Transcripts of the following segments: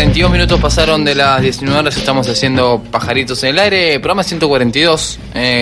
42 minutos pasaron de las 19 horas, estamos haciendo Pajaritos en el Aire, programa 142,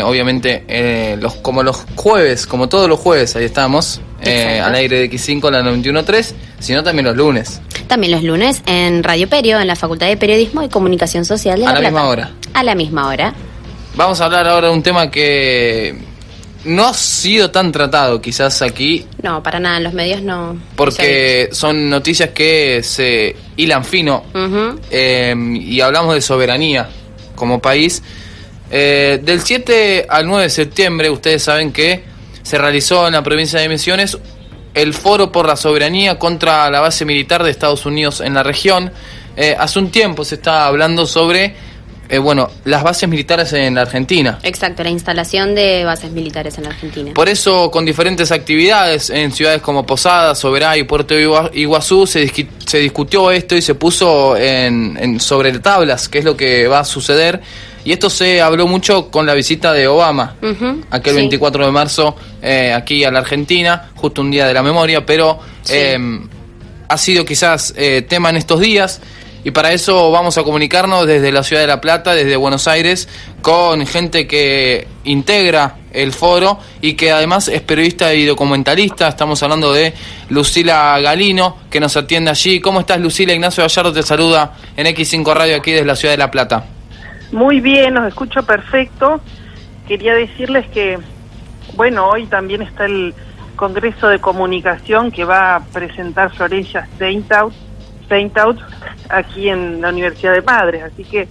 obviamente como los jueves, como todos los jueves, ahí estamos, al aire de X5, la 91.3, sino también los lunes. También los lunes en Radio Perio, en la Facultad de Periodismo y Comunicación Social de La Plata. A la misma hora. A la misma hora. Vamos a hablar ahora de un tema que no ha sido tan tratado quizás aquí. No, para nada, en los medios no. Porque son noticias que se hilan fino, y hablamos de soberanía como país. Del 7 al 9 de septiembre, ustedes saben que se realizó en la provincia de Misiones el Foro por la Soberanía contra la base militar de Estados Unidos en la región. Hace un tiempo se estaba hablando sobre las bases militares en la Argentina. Exacto, la instalación de bases militares en la Argentina. Por eso, con diferentes actividades en ciudades como Posadas, Soberá y Puerto Iguazú, se discutió esto y se puso sobre tablas qué es lo que va a suceder. Y esto se habló mucho con la visita de Obama, aquel 24 de marzo, aquí a la Argentina, justo un día de la memoria, pero ha sido quizás tema en estos días. Y para eso vamos a comunicarnos desde la ciudad de La Plata, desde Buenos Aires, con gente que integra el foro y que además es periodista y documentalista. Estamos hablando de Lucila Galino, que nos atiende allí. ¿Cómo estás, Lucila? Ignacio Gallardo te saluda en X5 Radio aquí desde la ciudad de La Plata. Muy bien, los escucho perfecto. Quería decirles que, hoy también está el Congreso de Comunicación que va a presentar Florencia Steintaut aquí en la Universidad de Padres, así que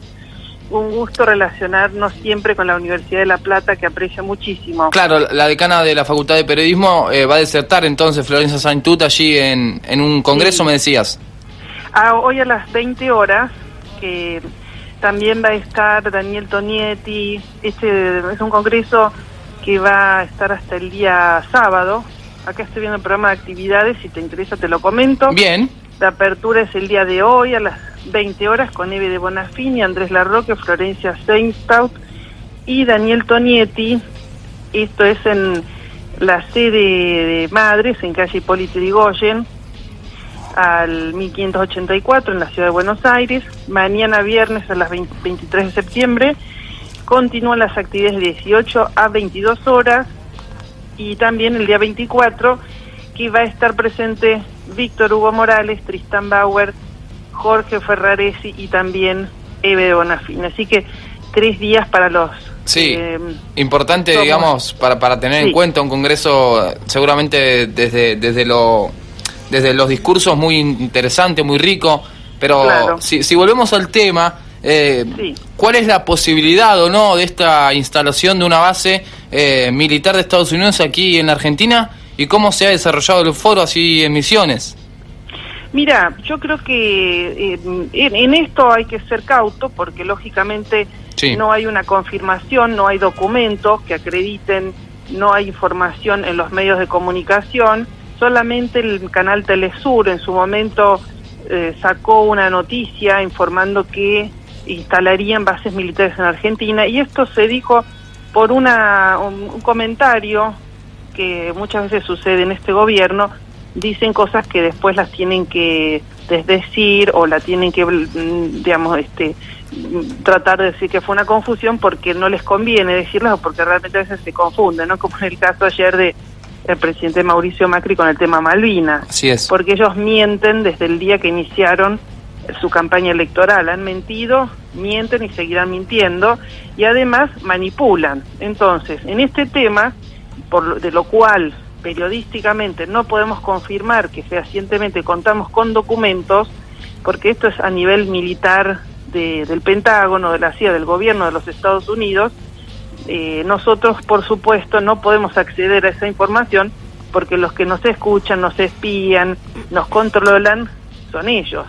un gusto relacionarnos siempre con la Universidad de La Plata, que aprecio muchísimo. Claro, la decana de la Facultad de Periodismo va a disertar entonces Florencia Steintaut allí en un congreso, me decías. Hoy a las 20 horas, que también va a estar Daniel Tonietti. Este es un congreso que va a estar hasta el día sábado. Acá estoy viendo el programa de actividades, si te interesa te lo comento. Bien. La apertura es el día de hoy a las 20 horas con Eve de Bonafini, Andrés Larroque, Florencia Steintaut y Daniel Tonietti. Esto es en la sede de Madres, en calle Hipólito Yrigoyen, al 1584 en la ciudad de Buenos Aires. Mañana viernes a las 23 de septiembre continúan las actividades de 18 a 22 horas y también el día 24 que va a estar presente Víctor Hugo Morales, Tristán Bauer, Jorge Ferraresi y también Eve de Bonafini. Así que 3 días para los... Sí, importante, digamos, para tener en cuenta un congreso seguramente desde los discursos muy interesante, muy rico, pero claro, si volvemos al tema, ¿cuál es la posibilidad o no de esta instalación de una base militar de Estados Unidos aquí en Argentina? ¿Y cómo se ha desarrollado el foro así en Misiones? Mira, yo creo que en esto hay que ser cauto porque lógicamente no hay una confirmación, no hay documentos que acrediten, no hay información en los medios de comunicación. Solamente el canal Telesur en su momento sacó una noticia informando que instalarían bases militares en Argentina, y esto se dijo por un comentario que muchas veces sucede en este gobierno. Dicen cosas que después las tienen que desdecir o la tienen que, tratar de decir que fue una confusión porque no les conviene decirlas o porque realmente a veces se confunden, ¿no? Como en el caso ayer de el presidente Mauricio Macri con el tema Malvinas. Así es. Porque ellos mienten desde el día que iniciaron su campaña electoral. Han mentido, mienten y seguirán mintiendo, y además manipulan. Entonces, en este tema, de lo cual periodísticamente no podemos confirmar que fehacientemente contamos con documentos, porque esto es a nivel militar del Pentágono, de la CIA, del gobierno de los Estados Unidos. Nosotros, por supuesto, no podemos acceder a esa información porque los que nos escuchan, nos espían, nos controlan, son ellos.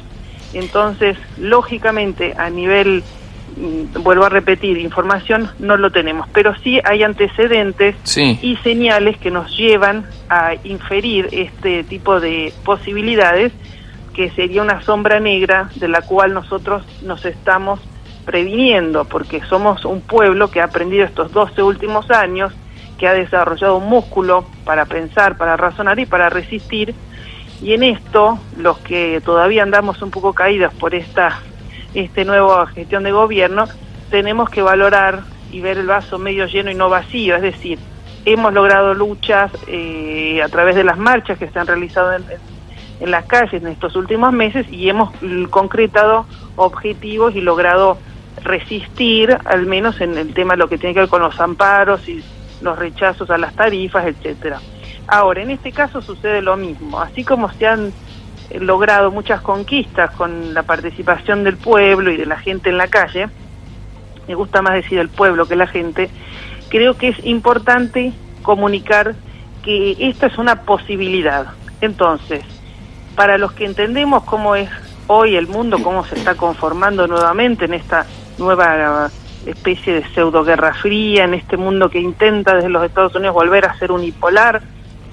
Entonces, lógicamente, a nivel, vuelvo a repetir, información no lo tenemos, pero sí hay antecedentes y señales que nos llevan a inferir este tipo de posibilidades, que sería una sombra negra de la cual nosotros nos estamos previniendo, porque somos un pueblo que ha aprendido estos 12 últimos años, que ha desarrollado un músculo para pensar, para razonar y para resistir, Y en esto, los que todavía andamos un poco caídos por esta nueva gestión de gobierno, tenemos que valorar y ver el vaso medio lleno y no vacío, es decir, hemos logrado luchas a través de las marchas que se han realizado en las calles en estos últimos meses y hemos concretado objetivos y logrado resistir, al menos en el tema de lo que tiene que ver con los amparos y los rechazos a las tarifas, etcétera. Ahora, en este caso sucede lo mismo, así como se han logrado muchas conquistas con la participación del pueblo y de la gente en la calle, me gusta más decir el pueblo que la gente, creo que es importante comunicar que esta es una posibilidad. Entonces, para los que entendemos cómo es hoy el mundo, cómo se está conformando nuevamente en esta nueva especie de pseudo guerra fría, en este mundo que intenta desde los Estados Unidos volver a ser unipolar,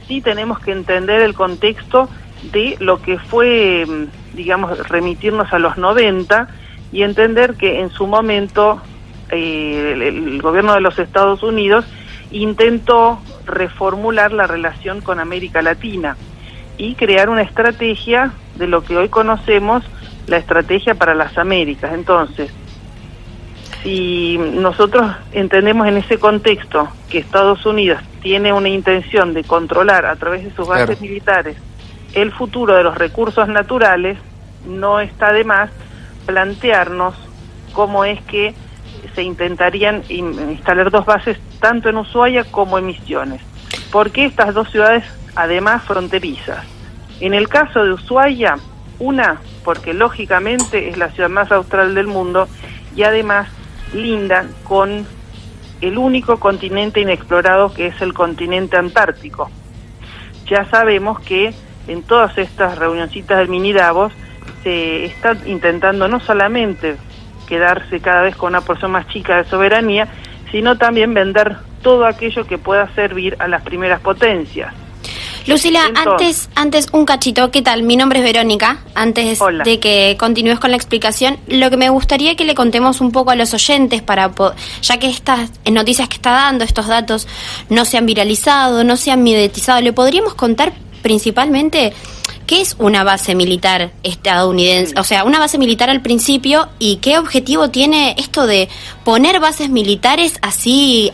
sí tenemos que entender el contexto de lo que fue, digamos, remitirnos a los 90 y entender que en su momento el gobierno de los Estados Unidos intentó reformular la relación con América Latina y crear una estrategia de lo que hoy conocemos, la estrategia para las Américas. Entonces, si nosotros entendemos en ese contexto que Estados Unidos tiene una intención de controlar a través de sus bases militares el futuro de los recursos naturales, no está de más plantearnos cómo es que se intentarían instalar dos bases tanto en Ushuaia como en Misiones. ¿Por qué estas dos ciudades además fronterizas? En el caso de Ushuaia, una, porque lógicamente es la ciudad más austral del mundo y además linda con el único continente inexplorado que es el continente antártico. Ya sabemos que en todas estas reunioncitas del mini Davos se está intentando no solamente quedarse cada vez con una porción más chica de soberanía, sino también vender todo aquello que pueda servir a las primeras potencias. Lucila, antes un cachito, ¿qué tal? Mi nombre es Verónica. Antes de que continúes con la explicación, lo que me gustaría que le contemos un poco a los oyentes, ya que estas noticias que está dando, estos datos, no se han viralizado, no se han mediatizado, ¿le podríamos contar principalmente qué es una base militar estadounidense? O sea, una base militar al principio, y qué objetivo tiene esto de poner bases militares así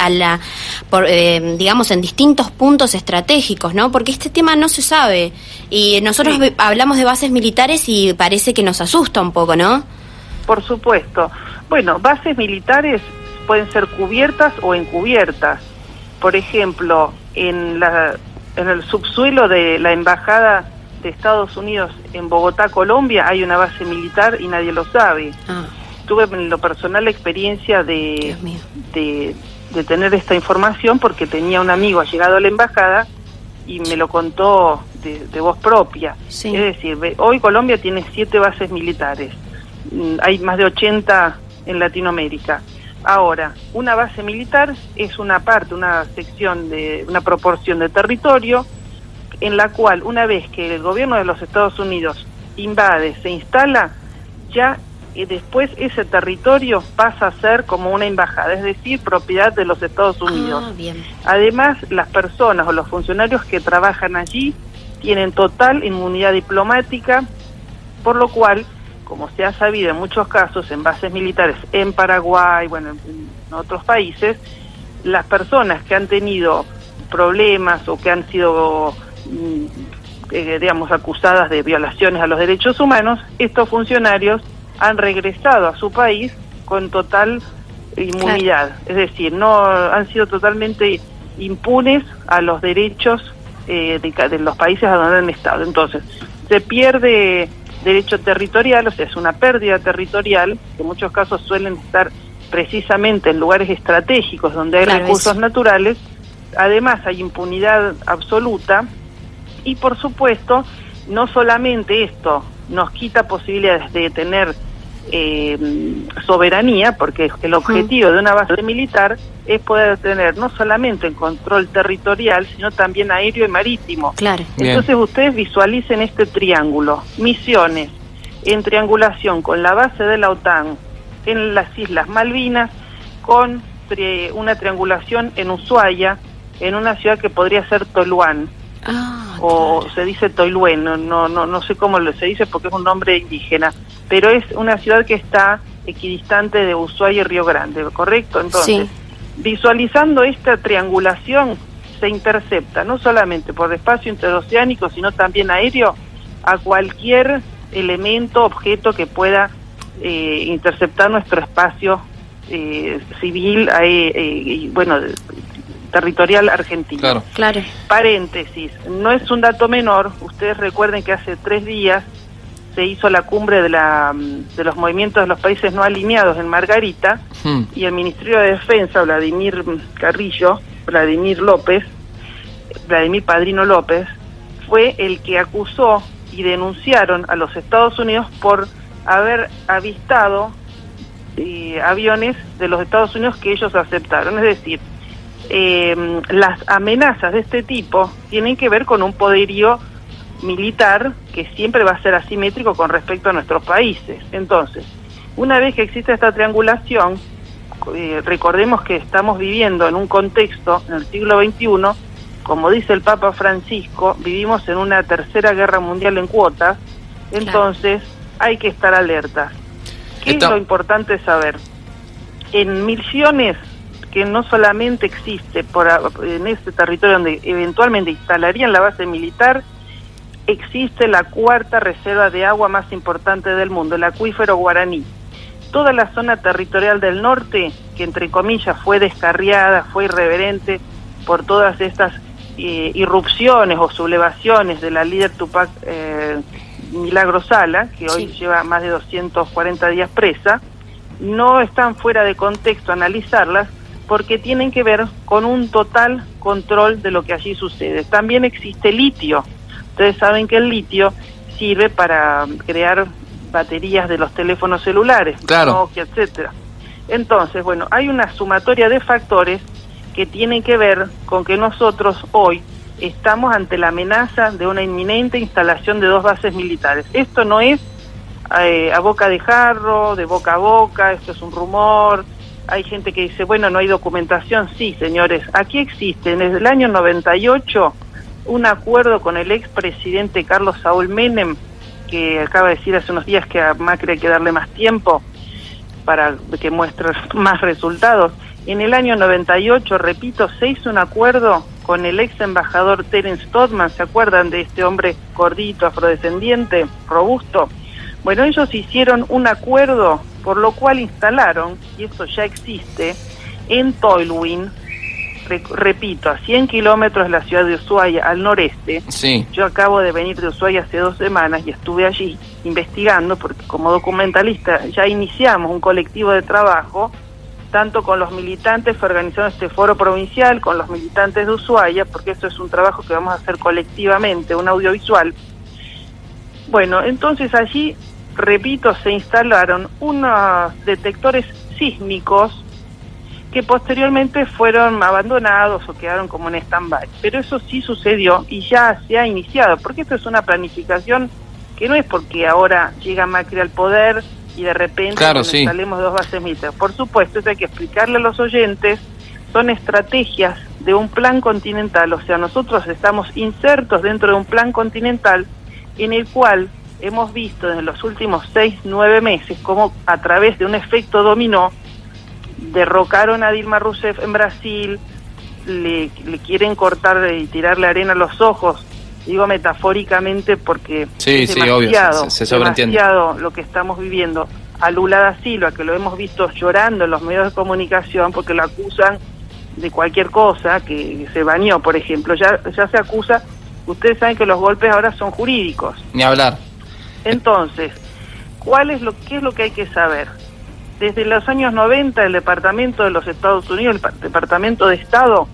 digamos, en distintos puntos estratégicos, ¿no? Porque este tema no se sabe y nosotros hablamos de bases militares y parece que nos asusta un poco, ¿no? Por supuesto. Bueno, bases militares pueden ser cubiertas o encubiertas. Por ejemplo, en el subsuelo de la embajada de Estados Unidos en Bogotá, Colombia, hay una base militar y nadie lo sabe. Tuve en lo personal la experiencia de tener esta información porque tenía un amigo allegado a la embajada y me lo contó de voz propia. Sí. Es decir, hoy Colombia tiene 7 bases militares, hay más de 80 en Latinoamérica. Ahora, una base militar es una parte, una sección de una proporción de territorio en la cual una vez que el gobierno de los Estados Unidos invade, se instala, ya después ese territorio pasa a ser como una embajada, es decir, propiedad de los Estados Unidos. Bien. Además, las personas o los funcionarios que trabajan allí tienen total inmunidad diplomática, por lo cual, como se ha sabido en muchos casos en bases militares en Paraguay, bueno, en otros países, las personas que han tenido problemas o que han sido digamos, acusadas de violaciones a los derechos humanos, estos funcionarios han regresado a su país con total inmunidad. Claro. Es decir, no han sido totalmente impunes a los derechos de los países a donde han estado. Entonces, se pierde derecho territorial, o sea, es una pérdida territorial, que en muchos casos suelen estar precisamente en lugares estratégicos donde hay recursos naturales. Además, hay impunidad absoluta. Y por supuesto, no solamente esto nos quita posibilidades de tener soberanía, porque el objetivo de una base militar es poder tener no solamente el control territorial, sino también aéreo y marítimo. Claro. Entonces ustedes visualicen este triángulo: Misiones, en triangulación con la base de la OTAN en las Islas Malvinas, con una triangulación en Ushuaia, en una ciudad que podría ser Toluán. o se dice Toiluén, no sé cómo se dice porque es un nombre indígena, pero es una ciudad que está equidistante de Ushuaia y Río Grande, ¿correcto? Entonces, visualizando esta triangulación, se intercepta no solamente por espacio interoceánico, sino también aéreo, a cualquier elemento, objeto que pueda interceptar nuestro espacio civil, territorial argentino. Claro. Paréntesis, no es un dato menor. Ustedes recuerden que hace 3 días se hizo la cumbre de los movimientos de los países no alineados en Margarita, y el Ministerio de Defensa, Vladimir Padrino López, fue el que acusó y denunciaron a los Estados Unidos por haber avistado aviones de los Estados Unidos que ellos aceptaron. Es decir, las amenazas de este tipo tienen que ver con un poderío militar que siempre va a ser asimétrico con respecto a nuestros países. Entonces, una vez que existe esta triangulación, recordemos que estamos viviendo en un contexto, en el siglo XXI, como dice el Papa Francisco, vivimos en una tercera guerra mundial en cuotas, entonces hay que estar alertas. ¿Qué es lo importante saber? En Misiones, que no solamente existe en este territorio donde eventualmente instalarían la base militar, existe la 4ª reserva de agua más importante del mundo, el acuífero Guaraní. Toda la zona territorial del norte, que entre comillas fue descarriada, fue irreverente por todas estas irrupciones o sublevaciones de la líder Tupac Milagro Sala, que hoy lleva más de 240 días presa, no están fuera de contexto analizarlas, porque tienen que ver con un total control de lo que allí sucede. También existe litio. Ustedes saben que el litio sirve para crear baterías de los teléfonos celulares, Nokia, etcétera. Entonces, bueno, hay una sumatoria de factores que tienen que ver con que nosotros hoy estamos ante la amenaza de una inminente instalación de 2 bases militares. Esto no es a boca de jarro, de boca a boca, esto es un rumor. Hay gente que dice, bueno, no hay documentación. Sí, señores, aquí existe desde el año 98 un acuerdo con el expresidente Carlos Saúl Menem, que acaba de decir hace unos días que a Macri hay que darle más tiempo para que muestre más resultados. En el año 98, repito, se hizo un acuerdo con el ex embajador Terence Todman. ¿Se acuerdan de este hombre gordito, afrodescendiente, robusto? Bueno, ellos hicieron un acuerdo por lo cual instalaron, y esto ya existe, en Toiluén, repito, a 100 kilómetros de la ciudad de Ushuaia, al noreste. Sí. Yo acabo de venir de Ushuaia hace 2 semanas y estuve allí investigando, porque como documentalista ya iniciamos un colectivo de trabajo, tanto con los militantes que organizaron este foro provincial, con los militantes de Ushuaia, porque esto es un trabajo que vamos a hacer colectivamente, un audiovisual. Bueno, entonces allí, repito, se instalaron unos detectores sísmicos que posteriormente fueron abandonados o quedaron como en stand-by. Pero eso sí sucedió y ya se ha iniciado, porque esto es una planificación que no es porque ahora llega Macri al poder y de repente instalemos 2 bases militares. Por supuesto, esto hay que explicarle a los oyentes, son estrategias de un plan continental, o sea, nosotros estamos insertos dentro de un plan continental en el cual hemos visto en los últimos 6-9 meses cómo a través de un efecto dominó derrocaron a Dilma Rousseff en Brasil, le quieren cortar y tirarle arena a los ojos, digo metafóricamente porque es demasiado, obvio, se sobreentiende. Demasiado lo que estamos viviendo. A Lula da Silva, que lo hemos visto llorando en los medios de comunicación porque lo acusan de cualquier cosa, que se bañó, por ejemplo, ya se acusa. Ustedes saben que los golpes ahora son jurídicos. Ni hablar. Entonces, ¿qué es lo que hay que saber? Desde los años 90, el Departamento de los Estados Unidos, el Departamento de Estado,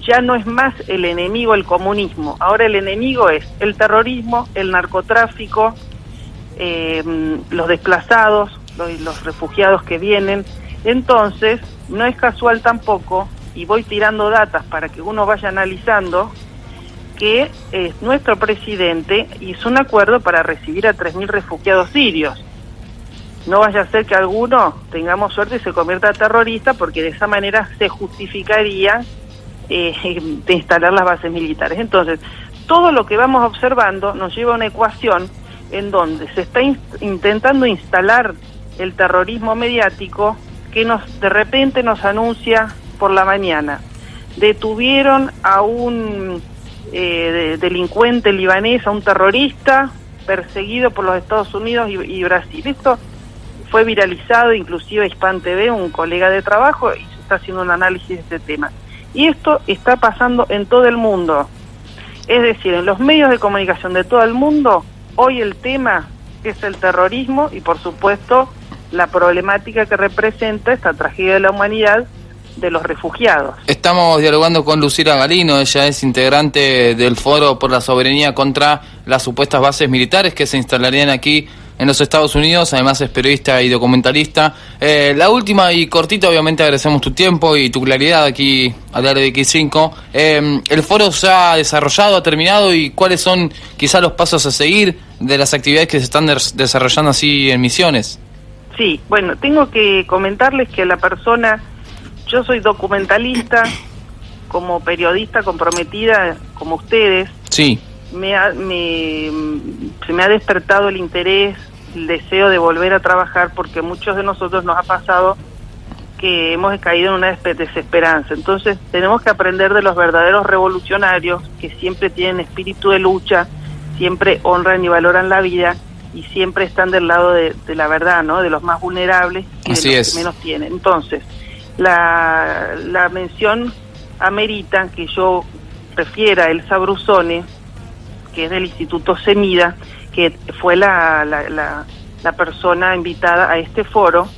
ya no es más el enemigo el comunismo. Ahora el enemigo es el terrorismo, el narcotráfico, los desplazados, los refugiados que vienen. Entonces, no es casual tampoco, y voy tirando datas para que uno vaya analizando, que nuestro presidente hizo un acuerdo para recibir a 3.000 refugiados sirios. No vaya a ser que alguno tengamos suerte y se convierta terrorista, porque de esa manera se justificaría de instalar las bases militares. Entonces, todo lo que vamos observando nos lleva a una ecuación en donde se está intentando instalar el terrorismo mediático que de repente nos anuncia por la mañana. Detuvieron a un delincuente libanés, a un terrorista perseguido por los Estados Unidos y Brasil. Esto fue viralizado, inclusive Hispan TV, un colega de trabajo, y se está haciendo un análisis de este tema. Y esto está pasando en todo el mundo. Es decir, en los medios de comunicación de todo el mundo, hoy el tema es el terrorismo y, por supuesto, la problemática que representa esta tragedia de la humanidad de los refugiados. Estamos dialogando con Lucila Galino, ella es integrante del Foro por la Soberanía contra las supuestas bases militares que se instalarían aquí en los Estados Unidos. Además es periodista y documentalista. La última y cortita, obviamente agradecemos tu tiempo y tu claridad aquí al área de X5. ¿El foro se ha desarrollado, ha terminado, y cuáles son quizás los pasos a seguir de las actividades que se están desarrollando así en Misiones? Sí, bueno, tengo que comentarles que yo soy documentalista, como periodista comprometida como ustedes. Sí. Se me ha despertado el interés, el deseo de volver a trabajar, porque muchos de nosotros nos ha pasado que hemos caído en una desesperanza. Entonces tenemos que aprender de los verdaderos revolucionarios que siempre tienen espíritu de lucha, siempre honran y valoran la vida y siempre están del lado de la verdad, ¿no? De los más vulnerables y Así de los es. que menos tienen. Entonces, la mención amerita que yo refiera a Elsa Brusone, que es del Instituto Semida, que fue la persona invitada a este foro.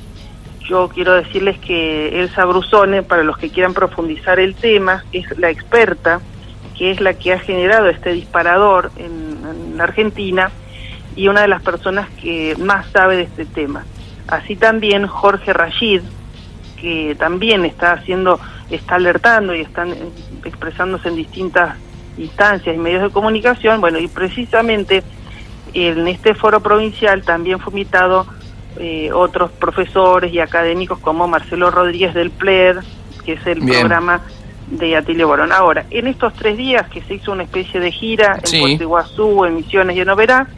Yo quiero decirles que Elsa Brusone, para los que quieran profundizar el tema, es la experta, que es la que ha generado este disparador en Argentina, y una de las personas que más sabe de este tema. Así también Jorge Rashid, que también está alertando y están expresándose en distintas instancias y medios de comunicación. Bueno, y precisamente en este foro provincial también fue invitado otros profesores y académicos como Marcelo Rodríguez del PLED, que es el programa de Atilio Borón. Ahora, en estos 3 días que se hizo una especie de gira en Puerto Iguazú, en Misiones y en Oberá,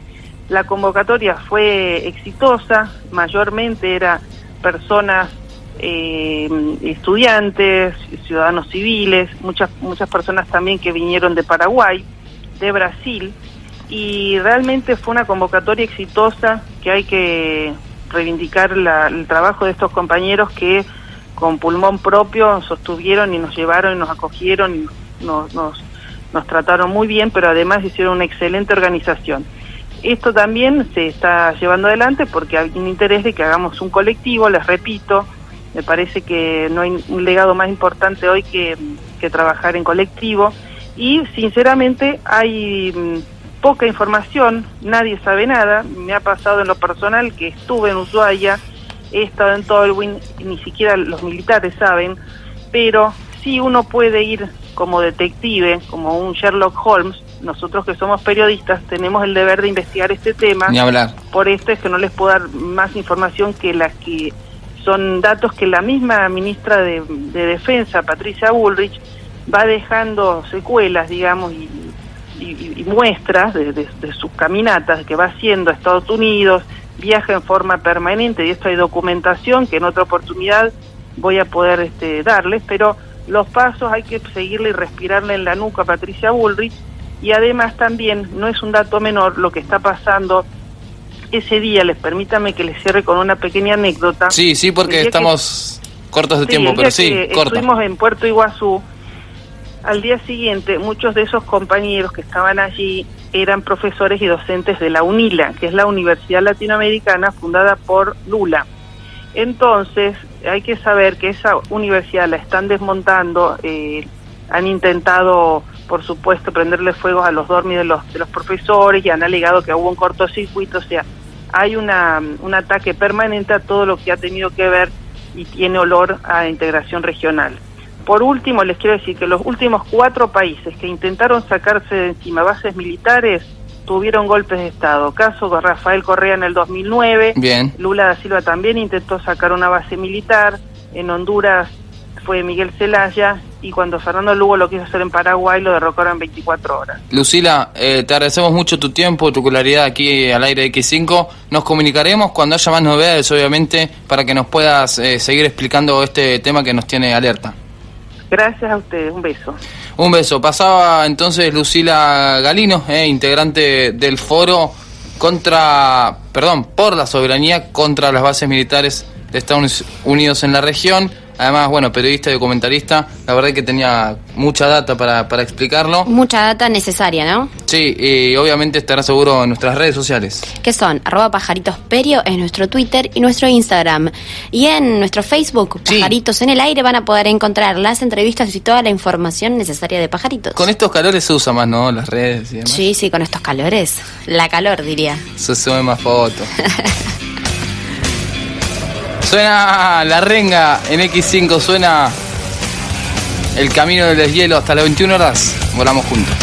la convocatoria fue exitosa, mayormente era personas, estudiantes, ciudadanos civiles, muchas personas también que vinieron de Paraguay, de Brasil, y realmente fue una convocatoria exitosa que hay que reivindicar el trabajo de estos compañeros que con pulmón propio sostuvieron y nos llevaron y nos acogieron y nos trataron muy bien, pero además hicieron una excelente organización. Esto también se está llevando adelante porque hay un interés de que hagamos un colectivo, les repito. Me parece que no hay un legado más importante hoy que trabajar en colectivo, y sinceramente hay poca información, nadie sabe nada. Me ha pasado en lo personal que estuve en Ushuaia, he estado en Tolwyn, y ni siquiera los militares saben, pero sí uno puede ir como detective, como un Sherlock Holmes. Nosotros que somos periodistas tenemos el deber de investigar este tema. Ni hablar. Por esto es que no les puedo dar más información que las que son datos que la misma ministra de Defensa, Patricia Bullrich, va dejando secuelas, digamos, y muestras de sus caminatas que va haciendo a Estados Unidos, viaja en forma permanente, y esto hay documentación que en otra oportunidad voy a poder darles, pero los pasos hay que seguirle y respirarle en la nuca a Patricia Bullrich. Y además también, no es un dato menor lo que está pasando ese día. Permítame que les cierre con una pequeña anécdota. Sí, porque estamos cortos de tiempo, pero sí, corta. Estuvimos en Puerto Iguazú. Al día siguiente, muchos de esos compañeros que estaban allí eran profesores y docentes de la UNILA, que es la Universidad Latinoamericana fundada por Lula. Entonces, hay que saber que esa universidad la están desmontando, han intentado, por supuesto, prenderle fuego a los dormis de los profesores, y han alegado que hubo un cortocircuito. O sea, hay un ataque permanente a todo lo que ha tenido que ver y tiene olor a integración regional. Por último, les quiero decir que los últimos 4 países que intentaron sacarse de encima bases militares tuvieron golpes de Estado. Caso de Rafael Correa en el 2009. Bien. Lula da Silva también intentó sacar una base militar. En Honduras fue Miguel Zelaya, y cuando Fernando Lugo lo quiso hacer en Paraguay, lo derrocaron en 24 horas. Lucila, te agradecemos mucho tu tiempo, tu claridad aquí al aire de X5. Nos comunicaremos cuando haya más novedades, obviamente, para que nos puedas seguir explicando este tema que nos tiene alerta. Gracias a ustedes, un beso. Un beso. Pasaba entonces Lucila Galino, integrante del foro por la soberanía contra las bases militares de Estados Unidos en la región. Además, bueno, periodista y documentalista, la verdad que tenía mucha data para explicarlo. Mucha data necesaria, ¿no? Sí, y obviamente estará seguro en nuestras redes sociales. Que son @pajaritosperio en nuestro Twitter y nuestro Instagram. Y en nuestro Facebook, Pajaritos en el Aire, van a poder encontrar las entrevistas y toda la información necesaria de Pajaritos. Con estos calores se usa más, ¿no? Las redes y demás. Sí, con estos calores. La calor, diría. Se sube más fotos. Suena La Renga en X5, suena El Camino del Deshielo hasta las 21 horas. Volamos juntos.